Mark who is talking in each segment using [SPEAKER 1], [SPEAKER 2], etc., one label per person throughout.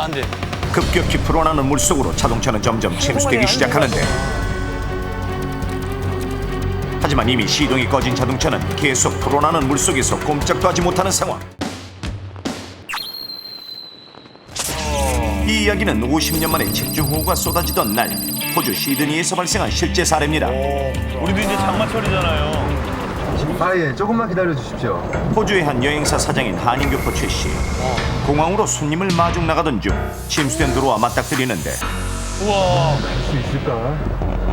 [SPEAKER 1] 안 돼.
[SPEAKER 2] 급격히 불어나는 물속으로 자동차는 점점 침수되기 시작하는데, 하지만 이미 시동이 꺼진 자동차는 계속 불어나는 물속에서 꼼짝도 하지 못하는 상황. 이 이야기는 50년 만에 집중호우가 쏟아지던 날 호주 시드니에서 발생한 실제 사례입니다.
[SPEAKER 1] 우리도 이제 장마철이잖아요.
[SPEAKER 3] 예, 조금만 기다려 주십시오.
[SPEAKER 2] 호주의 한 여행사 사장인 한인교포 최 씨. 공항으로 손님을 마중 나가던 중 침수된 도로와 맞닥뜨리는데,
[SPEAKER 1] 우와.
[SPEAKER 3] 할 수 있을까?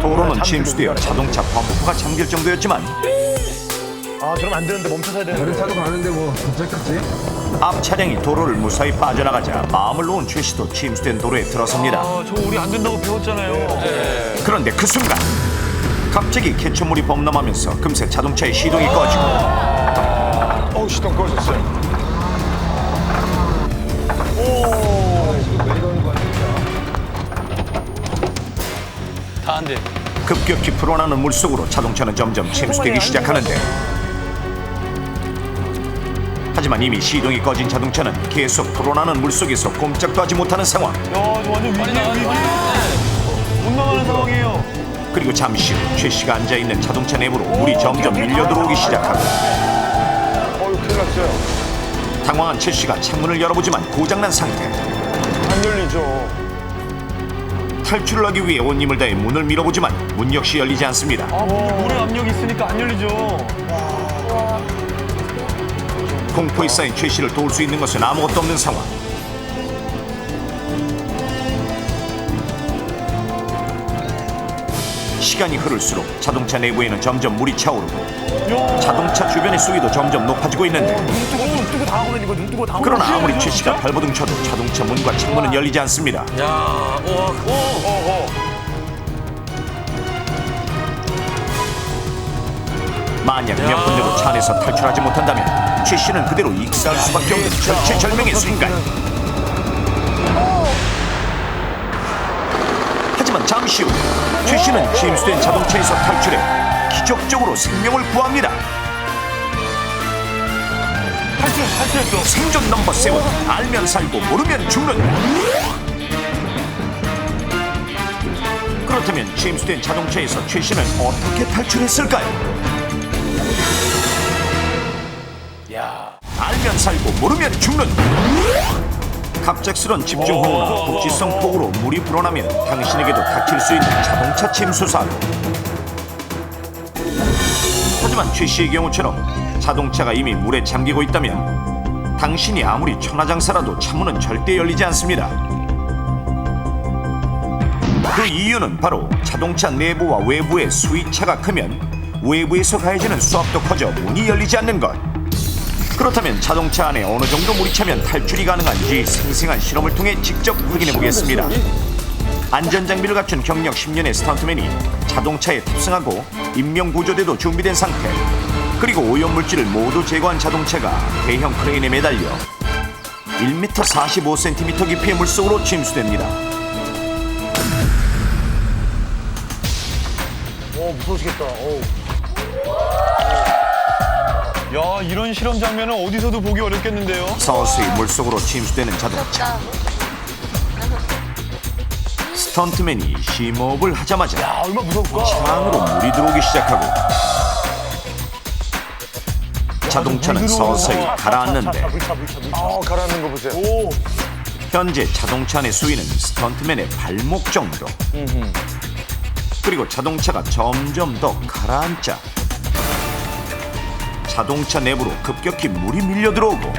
[SPEAKER 2] 도로는 침수되어 자동차 범퍼가 잠길 정도였지만
[SPEAKER 1] 아, 그럼 안 되는데 멈춰서야
[SPEAKER 3] 다른
[SPEAKER 1] 되는데.
[SPEAKER 3] 차도 가는데 뭐 괜찮겠지?
[SPEAKER 2] 앞 차량이 도로를 무사히 빠져나가자 마음을 놓은 최 씨도 침수된 도로에 들어섭니다.
[SPEAKER 1] 아, 저거 우리 안 된다고 배웠잖아요.
[SPEAKER 2] 그런데 그 순간 갑자기 개천물이 범람하면서 금세 자동차의 시동이 꺼지고
[SPEAKER 1] 시동 꺼졌어요. 다 안 돼.
[SPEAKER 2] 급격히 불어나는 물속으로 자동차는 점점 침수되기 시작하는데, 하지만 이미 시동이 꺼진 자동차는 계속 불어나는 물속에서 꼼짝도 하지 못하는 상황.
[SPEAKER 1] 야, 저 완전 위기예요, 위기. 못 나가는 상황이에요.
[SPEAKER 2] 그리고 잠시 후 최 씨가 앉아있는 자동차 내부로 물이 점점 밀려 들어오기 시작하고,
[SPEAKER 1] 큰일 났어요.
[SPEAKER 2] 당황한 최 씨가 창문을 열어보지만 고장난 상태.
[SPEAKER 1] 안 열리죠.
[SPEAKER 2] 탈출을 하기 위해 온 힘을 다해 문을 밀어보지만 문 역시 열리지 않습니다.
[SPEAKER 1] 물의 압력이 있으니까 안 열리죠.
[SPEAKER 2] 공포에 쌓인 최 씨를 도울 수 있는 것은 아무것도 없는 상황. 시간이 흐를수록 자동차 내부에는 점점 물이 차오르고 자동차 주변의 수위도 점점 높아지고 있는데,
[SPEAKER 1] 눈 뜨고 당하고는 이거 눈 뜨고 당하고.
[SPEAKER 2] 그러나 아무리 최 씨가 발버둥 쳐도 자동차 문과 창문은 열리지 않습니다. 만약 몇 분대로 차 안에서 탈출하지 못한다면 최 씨는 그대로 익사할 수밖에 없는 절체절명의 순간. 하지만 잠시 후 최 씨는 침수된 자동차에서 탈출해 기적적으로 생명을 구합니다.
[SPEAKER 1] 탈출했어.
[SPEAKER 2] 생존 넘버 7, 알면 살고 모르면 죽는. 그렇다면 침수된 자동차에서 최 씨는 어떻게 탈출했을까요? 알면 살고 모르면 죽는. 갑작스런 집중호우나 국지성 폭우로 물이 불어나면 당신에게도 닥칠 수 있는 자동차 침수 사고. 하지만 최 씨의 경우처럼 자동차가 이미 물에 잠기고 있다면 당신이 아무리 천하장사라도 차문은 절대 열리지 않습니다. 그 이유는 바로 자동차 내부와 외부의 수위차가 크면 외부에서 가해지는 수압도 커져 문이 열리지 않는 것. 그렇다면 자동차 안에 어느 정도 물이 차면 탈출이 가능한지 생생한 실험을 통해 직접 확인해 보겠습니다. 안전장비를 갖춘 경력 10년의 스턴트맨이 자동차에 탑승하고 인명구조대도 준비된 상태, 그리고 오염물질을 모두 제거한 자동차가 대형 크레인에 매달려 1m 45cm 깊이의 물속으로 침수됩니다.
[SPEAKER 1] 무서우시겠다. 야, 이런 실험 장면은 어디서도 보기 어렵겠는데요.
[SPEAKER 2] 서서히 물속으로 침수되는 자동차. 스턴트맨이 심호흡을 하자마자
[SPEAKER 1] 얼마 무서울까?
[SPEAKER 2] 차 안으로 물이 들어오기 시작하고 자동차는 서서히 가라앉는데,
[SPEAKER 1] 가라앉는 거 보세요.
[SPEAKER 2] 현재 자동차 안의 수위는 스턴트맨의 발목 정도. 그리고 자동차가 점점 더 가라앉자 자동차 내부로 급격히 물이 밀려 들어오고,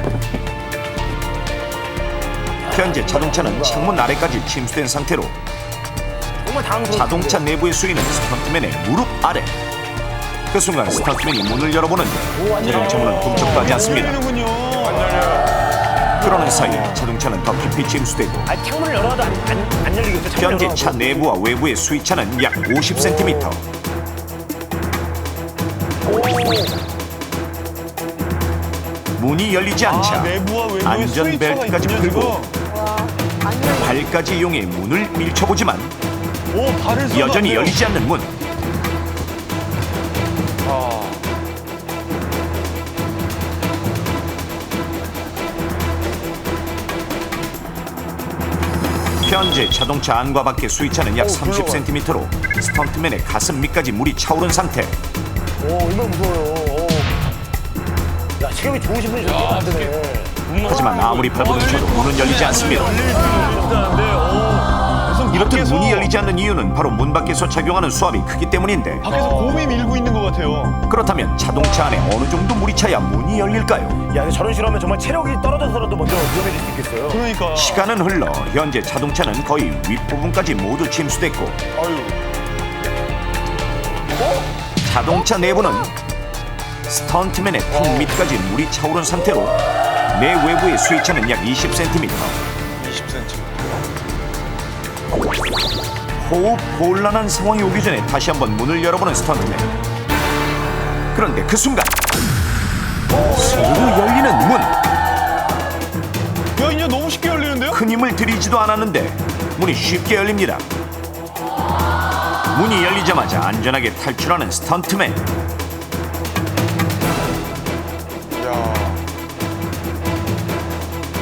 [SPEAKER 2] 현재 자동차는 창문 아래까지 침수된 상태로 자동차 내부의 수위는 스턴트맨의 무릎 아래. 그 순간 스턴트맨이 문을 열어보는데 자동차 문은 꼼짝도 하지 않습니다. 그러는 사이 자동차는 더 깊이 침수되고,
[SPEAKER 1] 창문을 열어도 안 열리겠죠.
[SPEAKER 2] 현재 차 내부와 외부의 수위차는 약 50cm. 문이 열리지 않자
[SPEAKER 1] 내부와 외부의
[SPEAKER 2] 안전벨트까지
[SPEAKER 1] 수위차가
[SPEAKER 2] 풀고
[SPEAKER 4] 아니요.
[SPEAKER 2] 발까지 이용해 문을 밀쳐보지만
[SPEAKER 1] 발을 써도
[SPEAKER 2] 여전히
[SPEAKER 1] 안 돼요.
[SPEAKER 2] 열리지 않는 문. 현재 자동차 안과 밖의 수위차는 약 30cm로 스턴트맨의 가슴 밑까지 물이 차오른 상태.
[SPEAKER 4] 얼마나 무서워요. 야, 체격이 좋으신 분이 저렇게 안 되네.
[SPEAKER 2] 하지만 아무리 발버둥쳐도 문은 열리지 않습니다. 이렇듯 문이 열리지 않는 이유는 바로 문 밖에서 작용하는 수압이 크기 때문인데,
[SPEAKER 1] 밖에서 곰이 밀고 있는 것 같아요.
[SPEAKER 2] 그렇다면 자동차 안에 어느 정도 물이 차야 문이 열릴까요?
[SPEAKER 4] 야, 근데 저런 실험은 정말 체력이 떨어져서라도 먼저 위험해질 수 있겠어요.
[SPEAKER 1] 그러니까.
[SPEAKER 2] 시간은 흘러 현재 자동차는 거의 윗부분까지 모두 침수됐고,
[SPEAKER 4] 아유.
[SPEAKER 2] 자동차 내부는 스턴트맨의 턱 밑까지 물이 차오른 상태로 내 외부의 수위차는 약 20cm.
[SPEAKER 1] 20cm.
[SPEAKER 2] 호흡 곤란한 상황이 오기 전에 다시 한번 문을 열어보는 스턴트맨. 그런데 그 순간 스르르 열리는 문.
[SPEAKER 1] 야, 이제 너무 쉽게 열리는데요?
[SPEAKER 2] 큰 힘을 들이지도 않았는데 문이 쉽게 열립니다. 문이 열리자마자 안전하게 탈출하는 스턴트맨.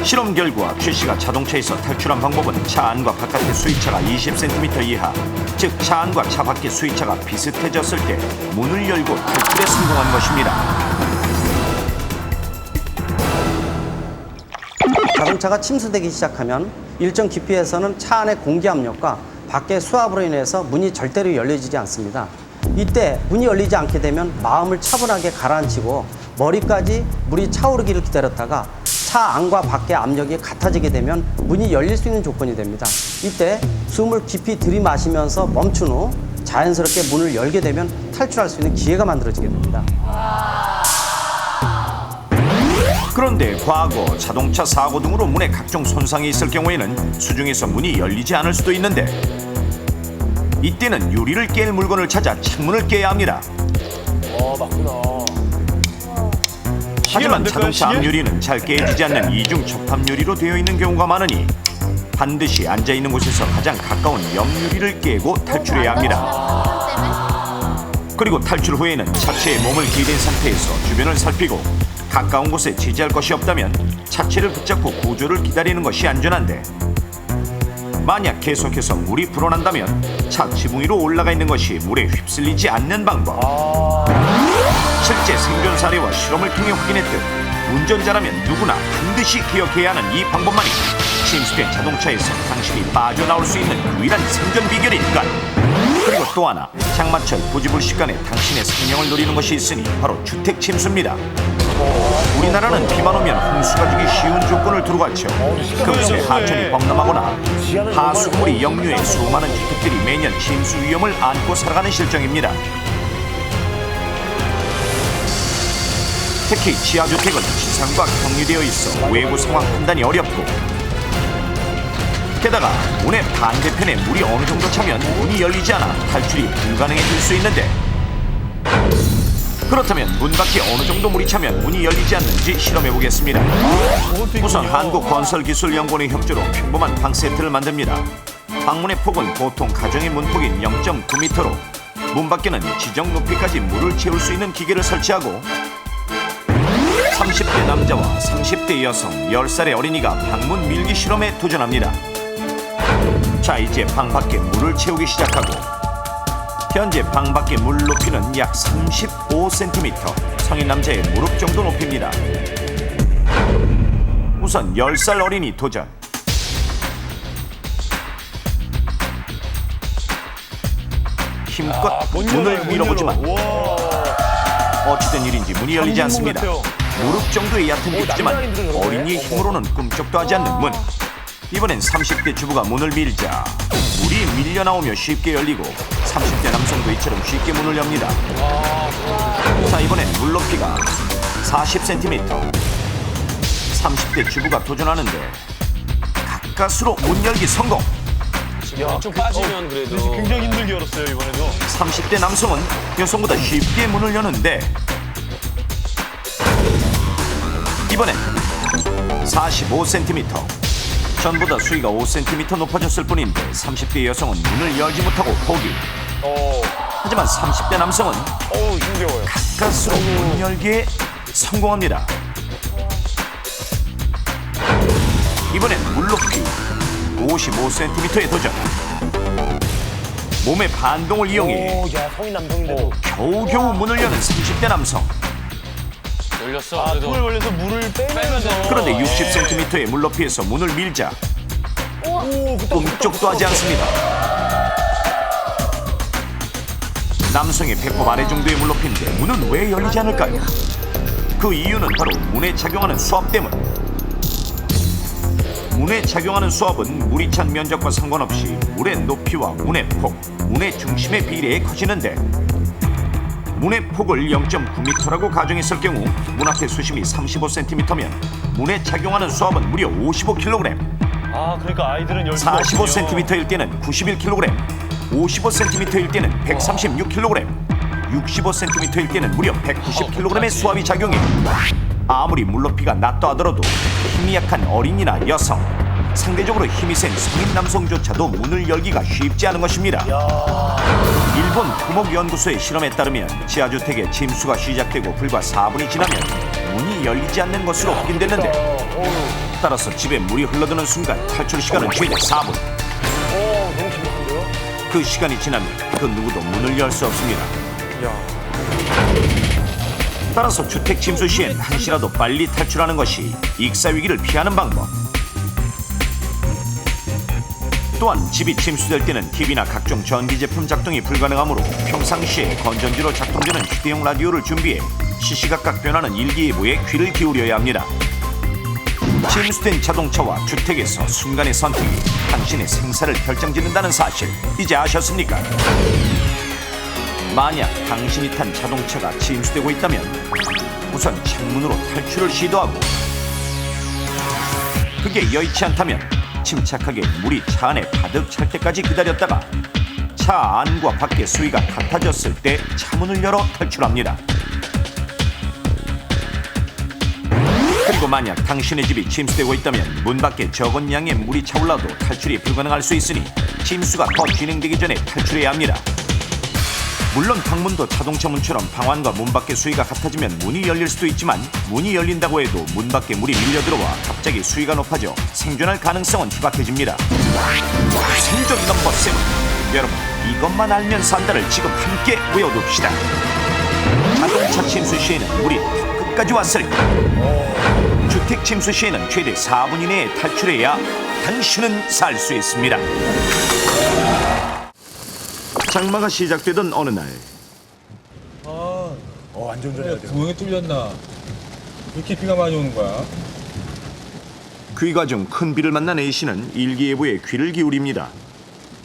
[SPEAKER 2] 실험 결과 최 씨가 자동차에서 탈출한 방법은 차 안과 바깥의 수위차가 20cm 이하, 즉 차 안과 차 밖의 수위차가 비슷해졌을 때 문을 열고 탈출에 성공한 것입니다.
[SPEAKER 5] 자동차가 침수되기 시작하면 일정 깊이에서는 차 안의 공기 압력과 밖의 수압으로 인해서 문이 절대로 열려지지 않습니다. 이때 문이 열리지 않게 되면 마음을 차분하게 가라앉히고 머리까지 물이 차오르기를 기다렸다가 차 안과 밖의 압력이 같아지게 되면 문이 열릴 수 있는 조건이 됩니다. 이때 숨을 깊이 들이마시면서 멈춘 후 자연스럽게 문을 열게 되면 탈출할 수 있는 기회가 만들어지게 됩니다.
[SPEAKER 2] 그런데 과거 자동차 사고 등으로 문에 각종 손상이 있을 경우에는 수중에서 문이 열리지 않을 수도 있는데, 이때는 유리를 깰 물건을 찾아 창문을 깨야 합니다.
[SPEAKER 4] 맞구나.
[SPEAKER 2] 하지만
[SPEAKER 1] 안 될까요,
[SPEAKER 2] 자동차
[SPEAKER 1] 시계?
[SPEAKER 2] 앞유리는 잘 깨지지 않는 이중 접합 유리로 되어 있는 경우가 많으니 반드시 앉아있는 곳에서 가장 가까운 옆유리를 깨고 탈출해야 합니다. 그리고 탈출 후에는 차체에 몸을 기댄 상태에서 주변을 살피고 가까운 곳에 지지할 것이 없다면 차체를 붙잡고 구조를 기다리는 것이 안전한데, 만약 계속해서 물이 불어난다면 차 지붕 위로 올라가 있는 것이 물에 휩쓸리지 않는 방법. 실제 생존 사례와 실험을 통해 확인했듯 운전자라면 누구나 반드시 기억해야 하는 이 방법만이 침수된 자동차에서 당신이 빠져나올 수 있는 유일한 생존 비결이니까. 그리고 또 하나, 장마철 부지불식간에 당신의 생명을 노리는 것이 있으니 바로 주택 침수입니다. 우리나라는 비만 오면 홍수가 지기 쉬운 조건을 두루 갖춰 금세 하천이 범람하거나 하수물이 역류해 수많은 주택들이 매년 침수 위험을 안고 살아가는 실정입니다. 특히 지하주택은 지상과 격리되어 있어 외부 상황 판단이 어렵고, 게다가 문의 반대편에 물이 어느 정도 차면 문이 열리지 않아 탈출이 불가능해질 수 있는데, 그렇다면 문 밖에 어느 정도 물이 차면 문이 열리지 않는지 실험해 보겠습니다. 우선 한국건설기술연구원의 협조로 평범한 방 세트를 만듭니다. 방문의 폭은 보통 가정의 문폭인 0.9m로 문 밖에는 지정 높이까지 물을 채울 수 있는 기계를 설치하고 30대 남자와 30대 여성 10살의 어린이가 방문 밀기 실험에 도전합니다. 자, 이제 방 밖에 물을 채우기 시작하고, 현재 방 밖의 물 높이는 약 35cm, 성인 남자의 무릎 정도 높이입니다. 우선 10살 어린이 도전. 힘껏 문을 밀어보지만 어찌된 일인지 문이 열리지 않습니다. 무릎 정도의 얕은 깊지만 어린이의 힘으로는 꿈쩍도 하지 않는 문. 이번엔 30대 주부가 문을 밀자 물이 밀려 나오며 쉽게 열리고 30대 남성도 이처럼 쉽게 문을 엽니다. 자, 이번엔 물 높이가 40cm. 30대 주부가 도전하는데 가까스로 문 열기 성공.
[SPEAKER 6] 좀 빠지면 그래도
[SPEAKER 1] 굉장히 힘들게 열었어요, 이번에도.
[SPEAKER 2] 30대 남성은 여성보다 쉽게 문을 여는데, 이번엔 45cm. 전보다 수위가 5cm 높아졌을 뿐인데 30대 여성은 문을 열지 못하고 포기. 하지만 30대 남성은
[SPEAKER 4] 힘겨워요.
[SPEAKER 2] 가까스로 문 열기에 성공합니다. 이번엔 물 높이 55cm에 도전. 몸의 반동을 이용해
[SPEAKER 4] 오, 야, 성인 남성인데도.
[SPEAKER 2] 겨우겨우 문을 여는 30대 남성.
[SPEAKER 6] 열렸어.
[SPEAKER 1] 아,
[SPEAKER 6] 그래도
[SPEAKER 1] tum을 벌려서 물을 빼면서.
[SPEAKER 2] 그런데 60cm의 물높이에서 문을 밀자
[SPEAKER 4] 오,
[SPEAKER 2] 꿈쩍도 하지 않습니다. 남성의 배꼽 아래 정도의 물높이인데 문은 왜 열리지 않을까요? 그 이유는 바로 문에 작용하는 수압 때문. 문에 작용하는 수압은 물이 찬 면적과 상관없이 물의 높이와 문의 폭, 문의 중심의 비례에 커지는데 문의 폭을 0.9m라고 가정했을 경우 문 앞의 수심이 35cm면 문에 작용하는 수압은 무려 55kg.
[SPEAKER 1] 아, 그러니까 아이들은 열 수가 없군요.
[SPEAKER 2] 45cm일 때는 91kg, 55cm일 때는 136kg, 65cm일 때는 무려 190kg의 수압이 작용해 아무리 물높이가 낮다 하더라도 힘이 약한 어린이나 여성, 상대적으로 힘이 센 성인 남성조차도 문을 열기가 쉽지 않은 것입니다. 일본 토목연구소의 실험에 따르면 지하주택의 침수가 시작되고 불과 4분이 지나면 문이 열리지 않는 것으로 확인됐는데 따라서 집에 물이 흘러드는 순간 탈출 시간은 최대 4분.
[SPEAKER 4] 너무 긴박한데요?
[SPEAKER 2] 그 시간이 지나면 그 누구도 문을 열 수 없습니다. 따라서 주택 침수 시엔 한시라도 빨리 탈출하는 것이 익사 위기를 피하는 방법. 또한 집이 침수될 때는 TV나 각종 전기 제품 작동이 불가능하므로 평상시에 건전지로 작동되는 휴대용 라디오를 준비해 시시각각 변하는 일기예보에 귀를 기울여야 합니다. 침수된 자동차와 주택에서 순간의 선택이 당신의 생사를 결정짓는다는 사실 이제 아셨습니까? 만약 당신이 탄 자동차가 침수되고 있다면 우선 창문으로 탈출을 시도하고 그게 여의치 않다면 침착하게 물이 차 안에 가득 찰 때까지 기다렸다가 차 안과 밖의 수위가 같아졌을 때 차문을 열어 탈출합니다. 그리고 만약 당신의 집이 침수되고 있다면 문 밖에 적은 양의 물이 차올라도 탈출이 불가능할 수 있으니 침수가 더 진행되기 전에 탈출해야 합니다. 물론 방문도 자동차 문처럼 방안과 문 밖의 수위가 같아지면 문이 열릴 수도 있지만 문이 열린다고 해도 문 밖에 물이 밀려들어와 갑자기 수위가 높아져 생존할 가능성은 희박해집니다. 생존 넘버 7. 여러분 이것만 알면 산다를 지금 함께 외워둡시다. 자동차 침수 시에는 물이 턱 끝까지 왔을까? 주택 침수 시에는 최대 4분 이내에 탈출해야 당신은 살 수 있습니다. 장마가 시작되던 어느 날
[SPEAKER 7] 구멍이 뚫렸나? 왜 이렇게 비가 많이 오는 거야?
[SPEAKER 2] 귀가 중 큰 비를 만난 A씨는 일기예보에 귀를 기울입니다.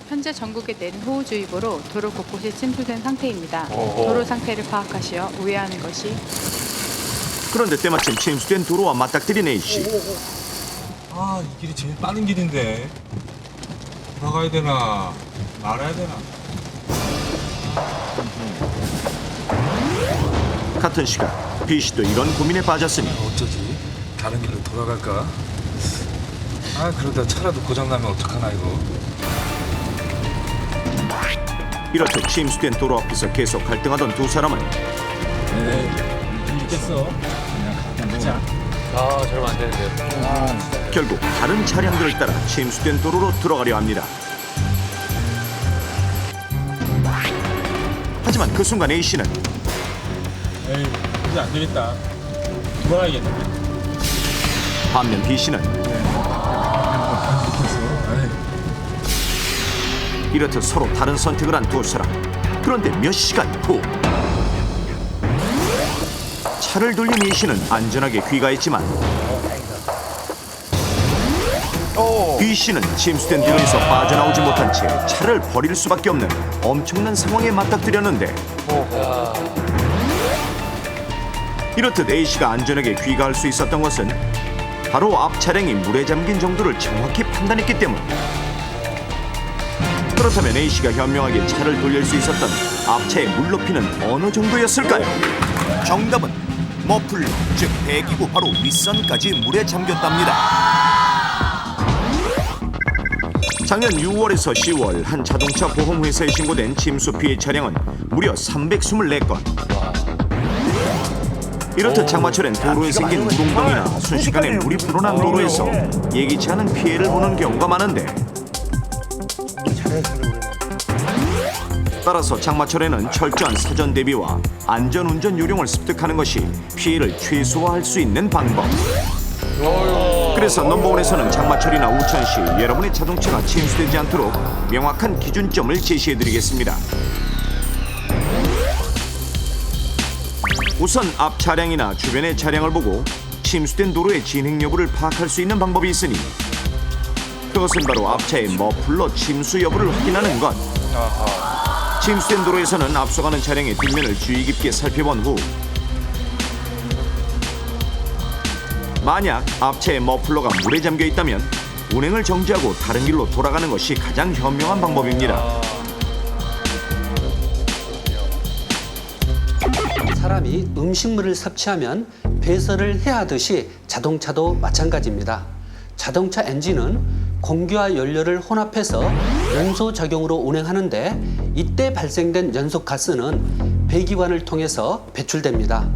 [SPEAKER 8] 현재 전국에 내린 호우주의보로 도로 곳곳이 침수된 상태입니다. 도로 상태를 파악하시어 우회하는 것이.
[SPEAKER 2] 그런데 때마침 침수된 도로와 맞닥뜨린 A씨.
[SPEAKER 7] 아, 이 길이 제일 빠른 길인데 돌아가야 되나 말아야 되나?
[SPEAKER 2] 같은 시간 B씨도 이런 고민에 빠졌으니
[SPEAKER 7] 어쩌지? 다른 길로 돌아갈까? 아, 그러다 차라도 고장나면 어떡하나 이거.
[SPEAKER 2] 이렇듯 침수된 도로 앞에서 계속 갈등하던 두 사람은
[SPEAKER 7] 좀 있겠어. 그냥 가자.
[SPEAKER 6] 아, 저러면 안 되는데.
[SPEAKER 2] 결국 다른 차량들을 따라 침수된 도로로 들어가려 합니다. 하지만 그 순간 A씨는
[SPEAKER 7] 에이, 이제 안 되겠다. 돌아가야겠네.
[SPEAKER 2] 반면 B씨는 이렇듯 서로 다른 선택을 한 두 사람. 그런데 몇 시간 후 차를 돌린 A씨는 안전하게 귀가했지만 B씨는 침수된 도로에서 빠져나오지 못한 채 차를 버릴 수밖에 없는 엄청난 상황에 맞닥뜨렸는데 이렇듯 A씨가 안전하게 귀가할 수 있었던 것은 바로 앞 차량이 물에 잠긴 정도를 정확히 판단했기 때문. 그렇다면 A씨가 현명하게 차를 돌릴 수 있었던 앞차의 물높이는 어느 정도였을까요? 정답은 머플러, 즉 배기구 바로 윗선까지 물에 잠겼답니다. 작년 6월에서 10월 한 자동차 보험회사에 신고된 침수 피해 차량은 무려 324건. 이렇듯 장마철엔 도로에 생긴 물웅덩이나 순식간에 물이 불어난 도로에서 예기치 않은 피해를 보는 경우가 많은데 따라서 장마철에는 철저한 사전 대비와 안전운전 요령을 습득하는 것이 피해를 최소화할 수 있는 방법. 그래서 넘버원에서는 장마철이나 우천시 여러분의 자동차가 침수되지 않도록 명확한 기준점을 제시해드리겠습니다. 우선 앞 차량이나 주변의 차량을 보고 침수된 도로의 진행 여부를 파악할 수 있는 방법이 있으니 그것은 바로 앞차의 머플러 침수 여부를 확인하는 것. 침수된 도로에서는 앞서가는 차량의 뒷면을 주의 깊게 살펴본 후 만약 앞차의 머플러가 물에 잠겨 있다면 운행을 정지하고 다른 길로 돌아가는 것이 가장 현명한 방법입니다.
[SPEAKER 9] 사람이 음식물을 섭취하면 배설을 해야 하듯이 자동차도 마찬가지입니다. 자동차 엔진은 공기와 연료를 혼합해서 연소작용으로 운행하는데 이때 발생된 연소가스는 배기관을 통해서 배출됩니다.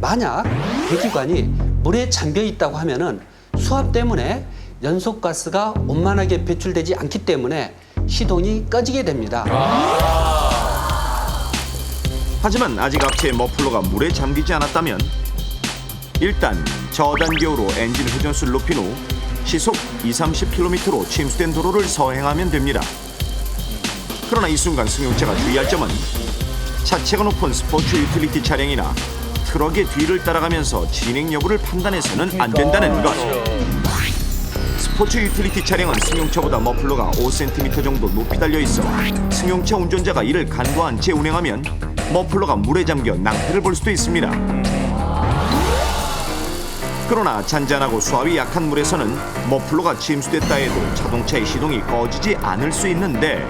[SPEAKER 9] 만약 배기관이 물에 잠겨 있다고 하면은 수압 때문에 연소가스가 원만하게 배출되지 않기 때문에 시동이 꺼지게 됩니다.
[SPEAKER 2] 하지만 아직 앞차의 머플러가 물에 잠기지 않았다면 일단 저단기어로 엔진 회전수를 높인 후 시속 20-30km로 침수된 도로를 서행하면 됩니다. 그러나 이 순간 승용차가 주의할 점은 차체가 높은 스포츠 유틸리티 차량이나 트럭의 뒤를 따라가면서 진행 여부를 판단해서는 안 된다는 것. 스포츠 유틸리티 차량은 승용차보다 머플러가 5cm 정도 높이 달려 있어 승용차 운전자가 이를 간과한 채 운행하면 머플러가 물에 잠겨 낭패를 볼 수도 있습니다. 그러나 잔잔하고 수압이 약한 물에서는 머플러가 침수됐다 해도 자동차의 시동이 꺼지지 않을 수 있는데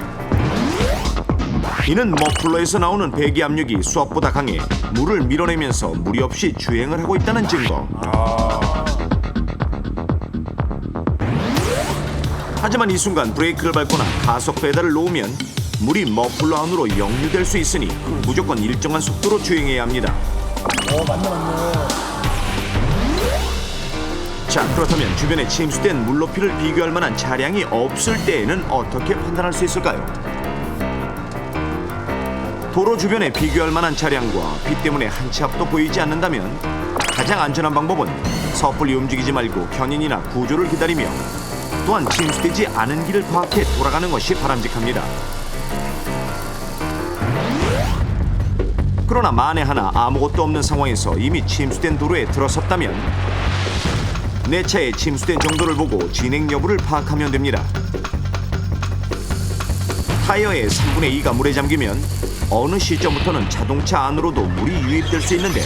[SPEAKER 2] 이는 머플러에서 나오는 배기 압력이 수압보다 강해 물을 밀어내면서 무리 없이 주행을 하고 있다는 증거. 하지만 이 순간 브레이크를 밟거나 가속 페달을 놓으면 물이 머플러 안으로 역류될 수 있으니 무조건 일정한 속도로 주행해야 합니다. 자, 그렇다면 주변에 침수된 물 높이를 비교할 만한 차량이 없을 때에는 어떻게 판단할 수 있을까요? 도로 주변에 비교할 만한 차량과 비 때문에 한 치 앞도 보이지 않는다면 가장 안전한 방법은 섣불리 움직이지 말고 견인이나 구조를 기다리며 또한 침수되지 않은 길을 파악해 돌아가는 것이 바람직합니다. 그러나 만에 하나 아무것도 없는 상황에서 이미 침수된 도로에 들어섰다면 내 차의 침수된 정도를 보고 진행 여부를 파악하면 됩니다. 타이어의 3분의 2가 물에 잠기면 어느 시점부터는 자동차 안으로도 물이 유입될 수 있는데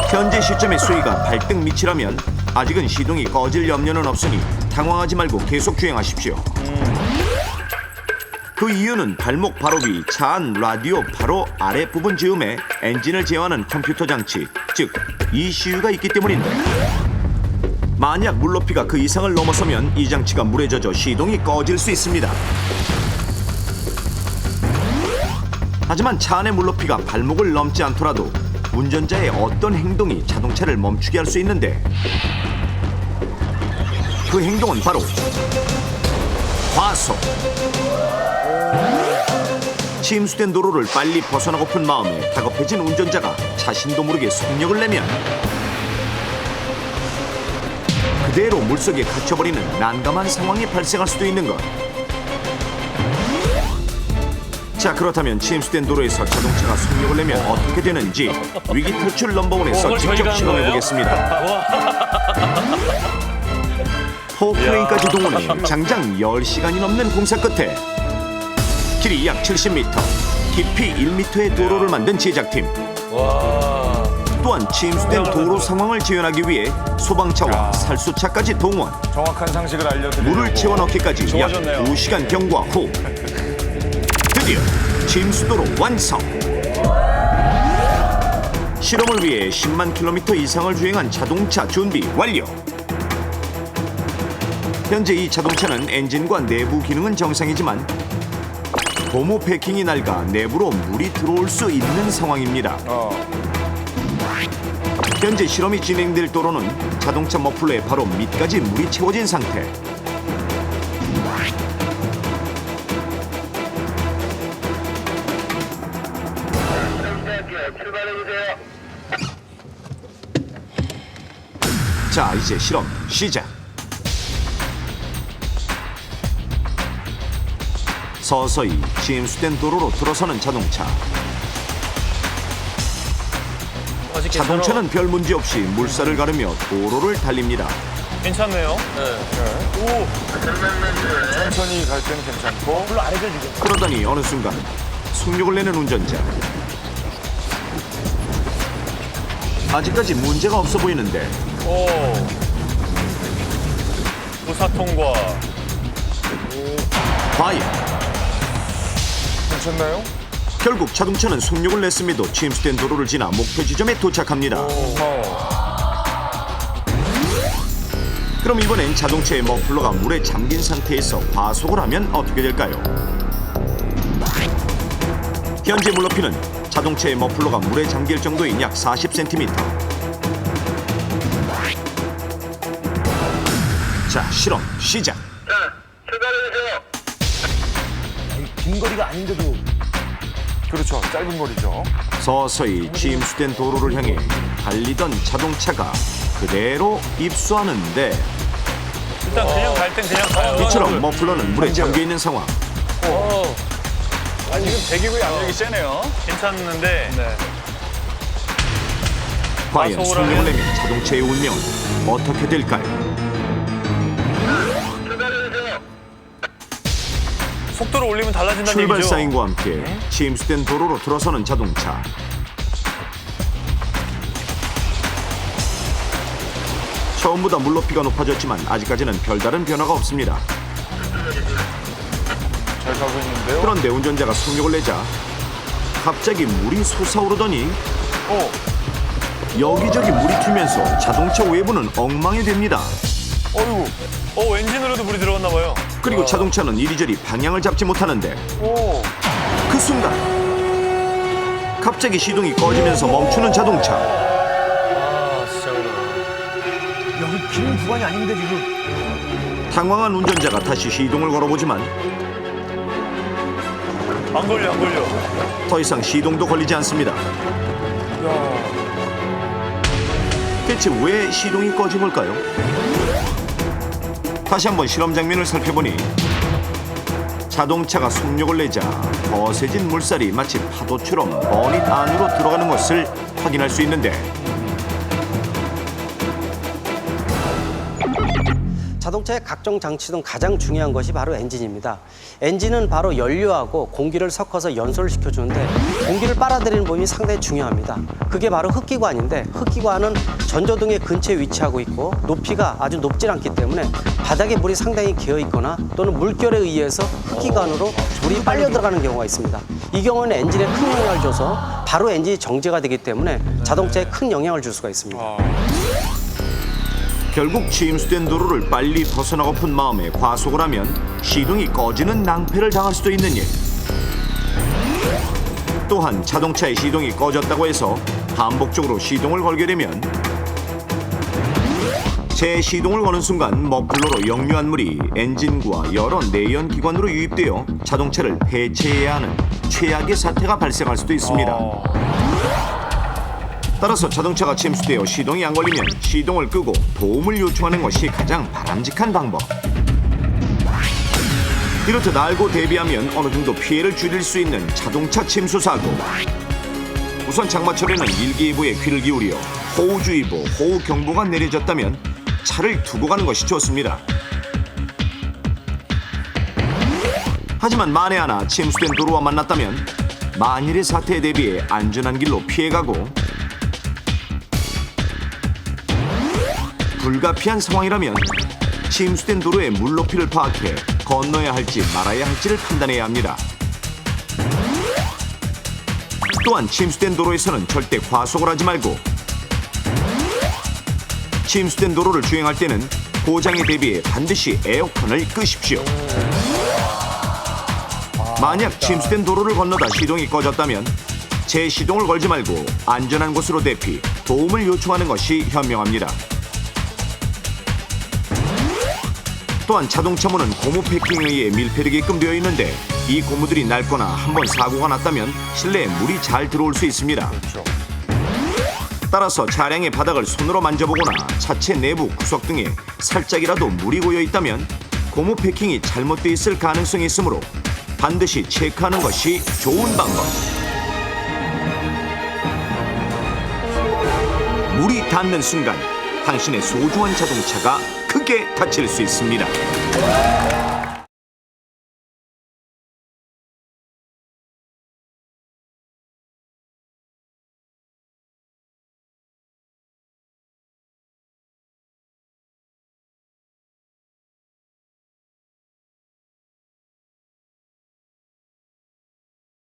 [SPEAKER 2] 현재 시점의 수위가 발등 밑이라면 아직은 시동이 꺼질 염려는 없으니 당황하지 말고 계속 주행하십시오. 그 이유는 발목 바로 위 차 안 라디오 바로 아랫부분 즈음에 엔진을 제어하는 컴퓨터 장치, 즉 ECU가 있기 때문인데 만약 물높이가 그 이상을 넘어서면 이 장치가 물에 젖어 시동이 꺼질 수 있습니다. 하지만 차 안의 물높이가 발목을 넘지 않더라도 운전자의 어떤 행동이 자동차를 멈추게 할 수 있는데 그 행동은 바로 과속. 침수된 도로를 빨리 벗어나고픈 마음에 다급해진 운전자가 자신도 모르게 속력을 내면 그대로 물속에 갇혀버리는 난감한 상황이 발생할 수도 있는 것. 자, 그렇다면 침수된 도로에서 자동차가 속력을 내면 어떻게 되는지 위기 탈출 넘버원에서 직접 실험해 보겠습니다. 포크레인까지 동원해 장장 10시간이 넘는 공사 끝에 길이 약 70m, 깊이 1m의 도로를 만든 제작팀. 또한 침수된 도로 상황을 재현하기 위해 소방차와 살수차까지 동원.
[SPEAKER 1] 정확한 상식을 알려드리려고
[SPEAKER 2] 물을 채워 넣기까지 약
[SPEAKER 1] 좋아졌네요.
[SPEAKER 2] 2시간 경과 후 드디어 침수도로 완성. 실험을 위해 10만 킬로미터 이상을 주행한 자동차 준비 완료. 현재 이 자동차는 엔진과 내부 기능은 정상이지만 고무 패킹이 낡아 내부로 물이 들어올 수 있는 상황입니다. 현재 실험이 진행될 도로는 자동차 머플러에 바로 밑까지 물이 채워진 상태. 자, 이제 실험 시작. 서서히 침수된 도로로 들어서는 자동차.
[SPEAKER 6] 아직 괜찮아.
[SPEAKER 2] 자동차는 별 문제 없이 물살을 가르며 도로를 달립니다.
[SPEAKER 1] 괜찮네요.
[SPEAKER 6] 네.
[SPEAKER 1] 천천히 갈 때는 괜찮고.
[SPEAKER 4] 별로 안 해줘 지금.
[SPEAKER 2] 그러더니 어느 순간 속력을 내는 운전자. 아직까지 문제가 없어 보이는데
[SPEAKER 1] 오. 무사 통과.
[SPEAKER 2] 과연
[SPEAKER 1] 괜찮나요?
[SPEAKER 2] 결국 자동차는 속력을 냈음에도 침수된 도로를 지나 목표 지점에 도착합니다. 그럼 이번엔 자동차의 머플러가 물에 잠긴 상태에서 과속을 하면 어떻게 될까요? 현재 물높이는 자동차의 머플러가 물에 잠길 정도인 약 40cm. 자, 실험 시작.
[SPEAKER 4] 긴 거리가 아닌데도
[SPEAKER 1] 그렇죠. 짧은 거리죠.
[SPEAKER 2] 서서히 침수된 도로를 향해 달리던 자동차가 그대로 입수하는데
[SPEAKER 1] 일단 그냥 갈 땐 그냥 가요.
[SPEAKER 2] 이처럼 머플러는 물에 잠겨 있는 상황.
[SPEAKER 1] 지금 배기구의 압력이 세네요. 괜찮는데. 네.
[SPEAKER 2] 과연
[SPEAKER 1] 과속을
[SPEAKER 2] 속력을
[SPEAKER 1] 하면-
[SPEAKER 2] 내면 자동차의 운명은 어떻게 될까요?
[SPEAKER 1] 속도를 올리면 달라진다는
[SPEAKER 2] 출발
[SPEAKER 1] 얘기죠.
[SPEAKER 2] 사인과 함께 침수된 도로로 들어서는 자동차. 처음보다 물높이가 높아졌지만 아직까지는 별다른 변화가 없습니다.
[SPEAKER 1] 잘 가고 있는데요.
[SPEAKER 2] 그런데 운전자가 속력을 내자 갑자기 물이 솟아오르더니 여기저기 물이 튀면서 자동차 외부는 엉망이 됩니다.
[SPEAKER 1] 어이구. 엔진으로도 물이 들어갔나 봐요.
[SPEAKER 2] 그리고 자동차는 이리저리 방향을 잡지 못하는데 그 순간 갑자기 시동이 꺼지면서 멈추는 자동차.
[SPEAKER 6] 아, 진짜.
[SPEAKER 4] 여기 긴 구간이 아닌데 지금.
[SPEAKER 2] 당황한 운전자가 다시 시동을 걸어보지만
[SPEAKER 1] 안 걸려.
[SPEAKER 2] 더 이상 시동도 걸리지 않습니다. 대체 왜 시동이 꺼진 걸까요? 다시 한번 실험 장면을 살펴보니 자동차가 속력을 내자 거세진 물살이 마치 파도처럼 버닛 안으로 들어가는 것을 확인할 수 있는데
[SPEAKER 5] 자동차의 각종 장치 중 가장 중요한 것이 바로 엔진입니다. 엔진은 바로 연료하고 공기를 섞어서 연소를 시켜주는데 공기를 빨아들이는 부분이 상당히 중요합니다. 그게 바로 흡기관인데 흡기관은 전조등의 근처에 위치하고 있고 높이가 아주 높지 않기 때문에 바닥에 물이 상당히 개어 있거나 또는 물결에 의해서 흡기관으로 물이 빨려 들어가는 경우가 있습니다. 이 경우는 엔진에 큰 영향을 줘서 바로 엔진이 정지가 되기 때문에 자동차에 큰 영향을 줄 수가 있습니다.
[SPEAKER 2] 결국 침수된 도로를 빨리 벗어나고픈 마음에 과속을 하면 시동이 꺼지는 낭패를 당할 수도 있는 일. 또한 자동차의 시동이 꺼졌다고 해서 반복적으로 시동을 걸게 되면 재시동을 거는 순간 머플러로 역류한 물이 엔진과 여러 내연 기관으로 유입되어 자동차를 폐체해야 하는 최악의 사태가 발생할 수도 있습니다. 따라서 자동차가 침수되어 시동이 안 걸리면 시동을 끄고 도움을 요청하는 것이 가장 바람직한 방법. 이렇듯 알고 대비하면 어느 정도 피해를 줄일 수 있는 자동차 침수 사고. 우선 장마철에는 일기예보에 귀를 기울여 호우주의보, 호우경보가 내려졌다면 차를 두고 가는 것이 좋습니다. 하지만 만에 하나 침수된 도로와 만났다면 만일의 사태에 대비해 안전한 길로 피해가고 불가피한 상황이라면 침수된 도로의 물높이를 파악해 건너야 할지 말아야 할지를 판단해야 합니다. 또한 침수된 도로에서는 절대 과속을 하지 말고 침수된 도로를 주행할 때는 고장에 대비해 반드시 에어컨을 끄십시오. 만약 침수된 도로를 건너다 시동이 꺼졌다면 재시동을 걸지 말고 안전한 곳으로 대피, 도움을 요청하는 것이 현명합니다. 또한 자동차 문은 고무 패킹에 의해 밀폐되게끔 되어 있는데 이 고무들이 낡거나 한번 사고가 났다면 실내에 물이 잘 들어올 수 있습니다. 따라서 차량의 바닥을 손으로 만져보거나 차체 내부 구석 등에 살짝이라도 물이 고여 있다면 고무 패킹이 잘못되어 있을 가능성이 있으므로 반드시 체크하는 것이 좋은 방법. 물이 닿는 순간 당신의 소중한 자동차가 크게 다칠 수 있습니다.